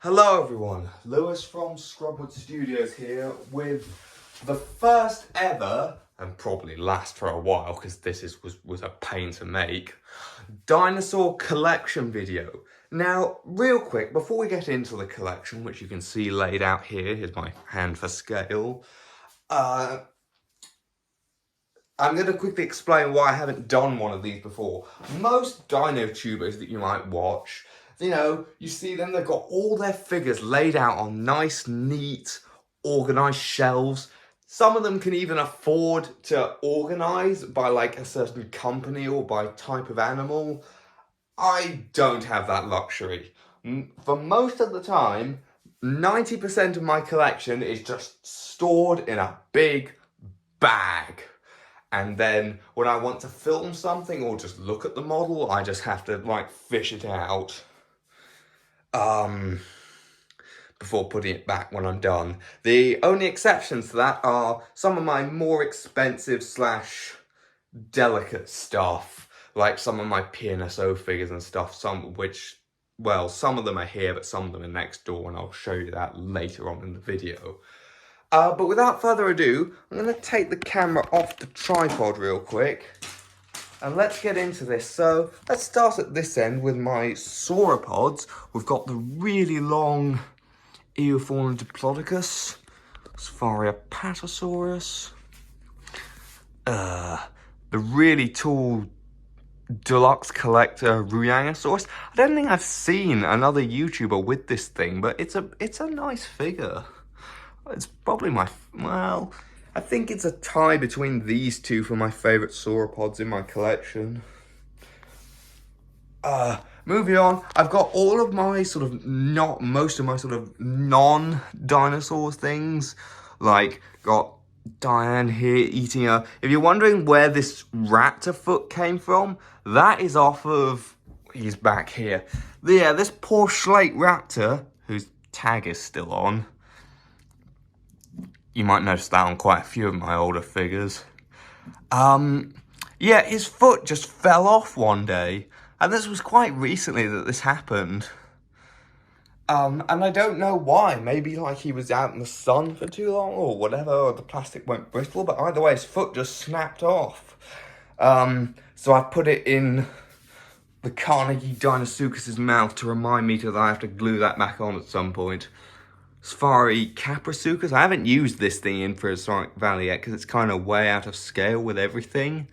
Hello everyone, Lewis from Scrubwood Studios here with the first ever, and probably last for a while because this was a pain to make, Dinosaur Collection video. Now, real quick, before we get into the collection, which you can see laid out here, here's my hand for scale, I'm going to quickly explain why I haven't done one of these before. Most dino tubers that you might watch, you see them, they've got all their figures laid out on nice, neat, organised shelves. Some of them can even afford to organise by like a certain company or by type of animal. I don't have that luxury. For most of the time, 90% of my collection is just stored in a big bag. And then when I want to film something or just look at the model, I just have to like fish it out before putting it back when I'm done. The only exceptions to that are some of my more expensive / delicate stuff, like some of my PNSO figures and stuff, some of them are here, but some of them are next door, and I'll show you that later on in the video. But without further ado, I'm going to take the camera off the tripod real quick, and let's get into this. So, let's start at this end with my sauropods. We've got the really long Eofauna diplodocus, Sphaeropatosaurus, the really tall deluxe collector Ruyangosaurus. I don't think I've seen another YouTuber with this thing, but it's a nice figure. It's probably I think it's a tie between these two for my favourite sauropods in my collection. Moving on, I've got all of my most of my non-dinosaur things. Like, got Diane here eating if you're wondering where this raptor foot came from, that is off of, he's back here. Yeah, this poor Schlake raptor, whose tag is still on. You might notice that on quite a few of my older figures. Yeah, his foot just fell off one day. And this was quite recently that this happened. And I don't know why. Maybe like he was out in the sun for too long or whatever, or the plastic went brittle. But either way, his foot just snapped off. So I put it in the Carnegie Deinosuchus's mouth to remind me that I have to glue that back on at some point. Safari Caprasuchus. I haven't used this thing in Prehistoric Valley yet because it's kind of way out of scale with everything.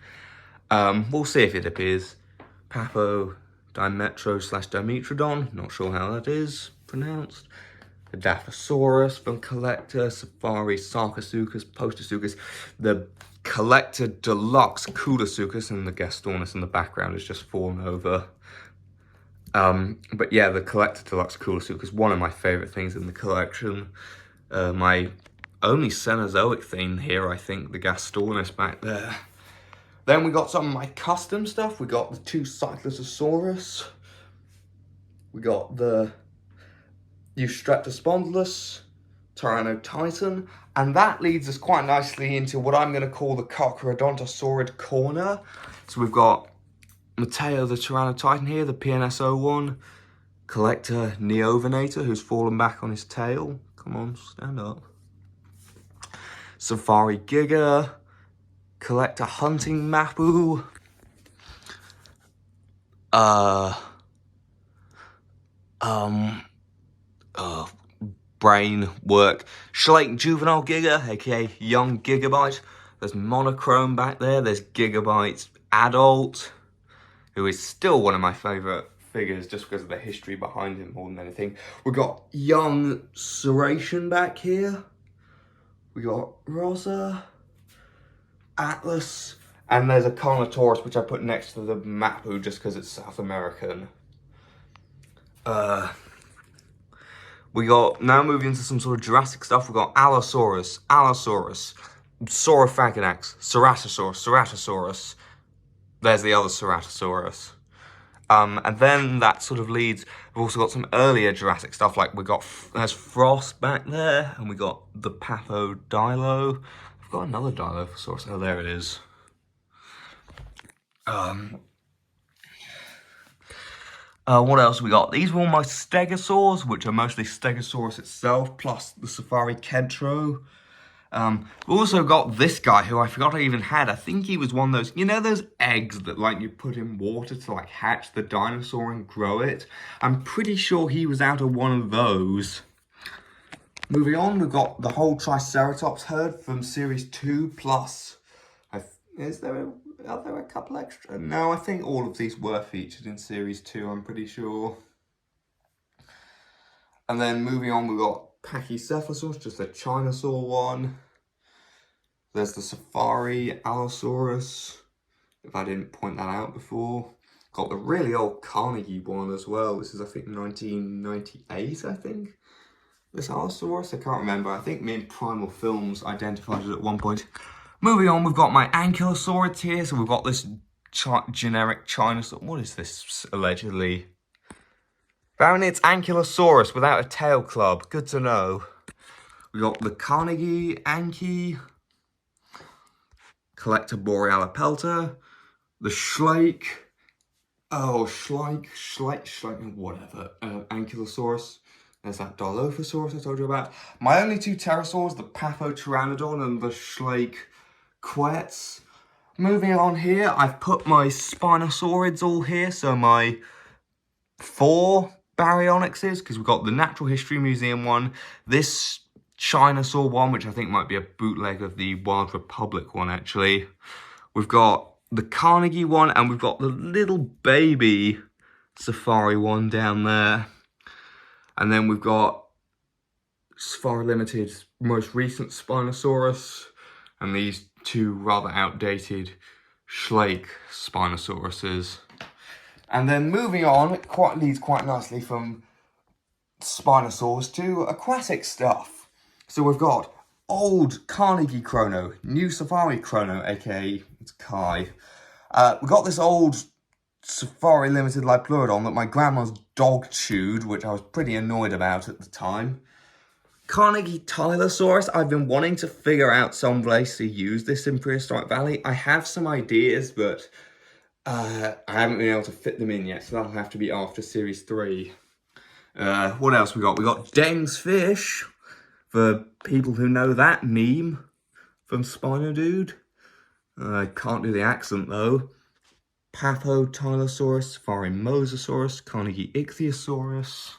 We'll see if it appears. Papo Dimetro / Dimetrodon. Not sure how that is pronounced. The Daphosaurus from Collector. Safari Sarcosuchus Postosuchus. The Collector Deluxe Coolosuchus, and the Gastornis in the background is just fallen over. But yeah, the Collector Deluxe Coolosuchus is one of my favourite things in the collection. My only Cenozoic thing here, I think, the Gastornis back there. Then we got some of my custom stuff. We got the two Cyclosaurus. We got the Eustreptospondylus, Tyrannotitan. And that leads us quite nicely into what I'm going to call the Carcharodontosaurid corner. So we've got Matteo the Tyrannotitan here, the PNSO one. Collector Neovenator, who's fallen back on his tail. Come on, stand up. Safari Giga. Collector Hunting Mapu. Brain work. Schlake Juvenile Giga, aka Young Gigabyte. There's Monochrome back there. There's Gigabyte Adult, who is still one of my favourite figures just because of the history behind him more than anything. We've got Young Serration back here. We got Rosa, Atlas, and there's a Carnotaurus which I put next to the Mapu just because it's South American. We got, now moving into some sort of Jurassic stuff, we got Allosaurus, Saurophaganax, Ceratosaurus. There's the other Ceratosaurus. And then that sort of leads, we've also got some earlier Jurassic stuff, like there's Frost back there, and we got the Paphodilo. I've got another Dilophosaurus, oh there it is. What else we got? These were all my stegosaurs, which are mostly Stegosaurus itself, plus the Safari Kedro. We also got this guy who I forgot I even had. I think he was one of those, you know those eggs that like you put in water to like hatch the dinosaur and grow it? I'm pretty sure he was out of one of those. Moving on, we've got the whole Triceratops herd from Series 2 plus. Are there a couple extra? No, I think all of these were featured in Series 2, I'm pretty sure. And then moving on, we've got Pachycephalosaurus, just a Chinosaur one. There's the Safari Allosaurus, if I didn't point that out before. Got the really old Carnegie one as well. This is, I think, 1998, I think. This Allosaurus, I can't remember. I think me and Primal Films identified it at one point. Moving on, we've got my Ankylosaurids here. So we've got this generic Chinosaur. What is this, allegedly? Apparently it's Ankylosaurus without a tail club. Good to know. We got the Carnegie Anky, Collector Borealipelta, the Schleich, whatever, Ankylosaurus. There's that Dilophosaurus I told you about. My only two pterosaurs, the Pathopteranodon and the Schleich Quetz. Moving on here, I've put my Spinosaurids all here, so my 4 Baryonyxes, because we've got the Natural History Museum one, this Chinosaur one, which I think might be a bootleg of the Wild Republic one, actually. We've got the Carnegie one, and we've got the little baby Safari one down there. And then we've got Safari Limited's most recent Spinosaurus, and these 2 rather outdated Schleich Spinosauruses. And then moving on, it leads quite nicely from Spinosaurs to aquatic stuff. So we've got old Carnegie Chrono, new Safari Chrono, aka it's Kai. We've got this old Safari Limited Lipleurodon that my grandma's dog chewed, which I was pretty annoyed about at the time. Carnegie Tylosaurus, I've been wanting to figure out some place to use this in Prehistoric Valley. I have some ideas, but I haven't been able to fit them in yet, so that'll have to be after Series 3. What else we got? We got Deng's Fish, for people who know that meme from Spino Dude. I can't do the accent though. Pathotylosaurus, Safari Mosasaurus, Carnegie Ichthyosaurus.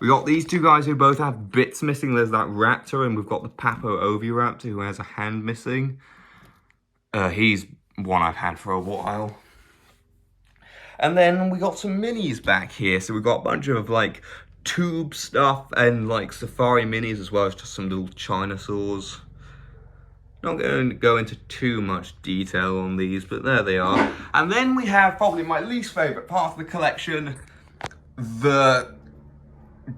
We got these 2 guys who both have bits missing. There's that raptor, and we've got the Papo Oviraptor who has a hand missing. He's one I've had for a while. And then we got some minis back here. So we've got a bunch of like tube stuff and like Safari minis, as well as just some little Chinosaurs. Not going to go into too much detail on these, but there they are. And then we have probably my least favourite part of the collection, the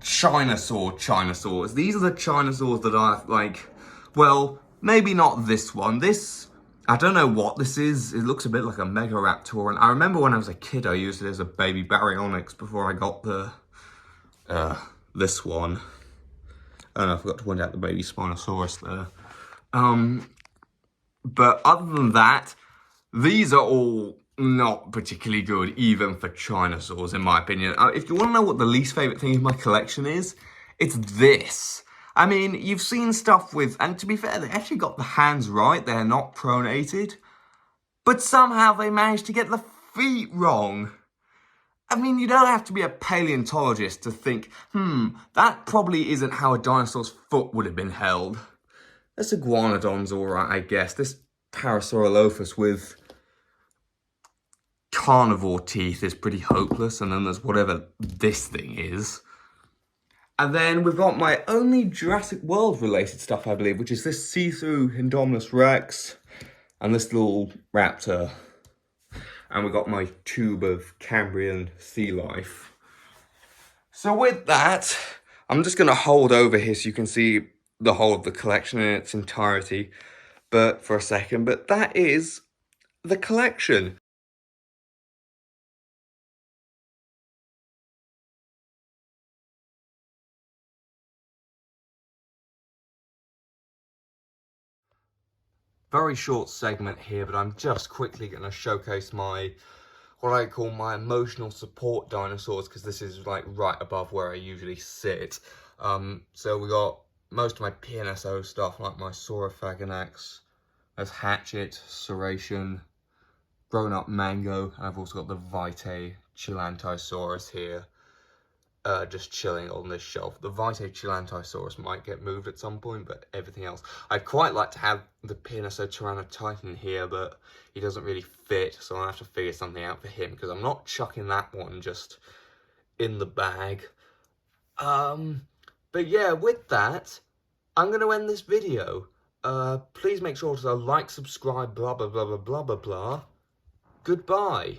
Chinosaurs. These are the Chinosaurs that I like, well, maybe not this one. This, I don't know what this is. It looks a bit like a Megaraptor, and I remember when I was a kid I used it as a baby Baryonyx before I got the, this one. Oh no, I forgot to point out the baby Spinosaurus there. But other than that, these are all not particularly good, even for Chinosaurs, in my opinion. If you want to know what the least favourite thing in my collection is, it's this. I mean, you've seen stuff with, and to be fair, they actually got the hands right. They're not pronated. But somehow they managed to get the feet wrong. I mean, you don't have to be a paleontologist to think, that probably isn't how a dinosaur's foot would have been held. This Iguanodon's alright, I guess. This Parasaurolophus with carnivore teeth is pretty hopeless, and then there's whatever this thing is. And then we've got my only Jurassic World related stuff, I believe, which is this see-through Indominus Rex and this little raptor. And we've got my tube of Cambrian sea life. So with that, I'm just going to hold over here so you can see the whole of the collection in its entirety for a second. But that is the collection. Very short segment here, but I'm just quickly going to showcase my, what I call my emotional support dinosaurs, because this is like right above where I usually sit. So we got most of my PNSO stuff, like my Saurophaganax, there's Hatchet, Serration, Grown Up Mango, and I've also got the Vitae Chilantosaurus here, just chilling on this shelf. The Vitae Chilantosaurus might get moved at some point, but everything else. I'd quite like to have the PNSO Tyrannotitan here, but he doesn't really fit, so I'll have to figure something out for him, because I'm not chucking that one just in the bag. But yeah, with that, I'm going to end this video. Please make sure to like, subscribe, blah, blah, blah, blah, blah, blah, blah. Goodbye.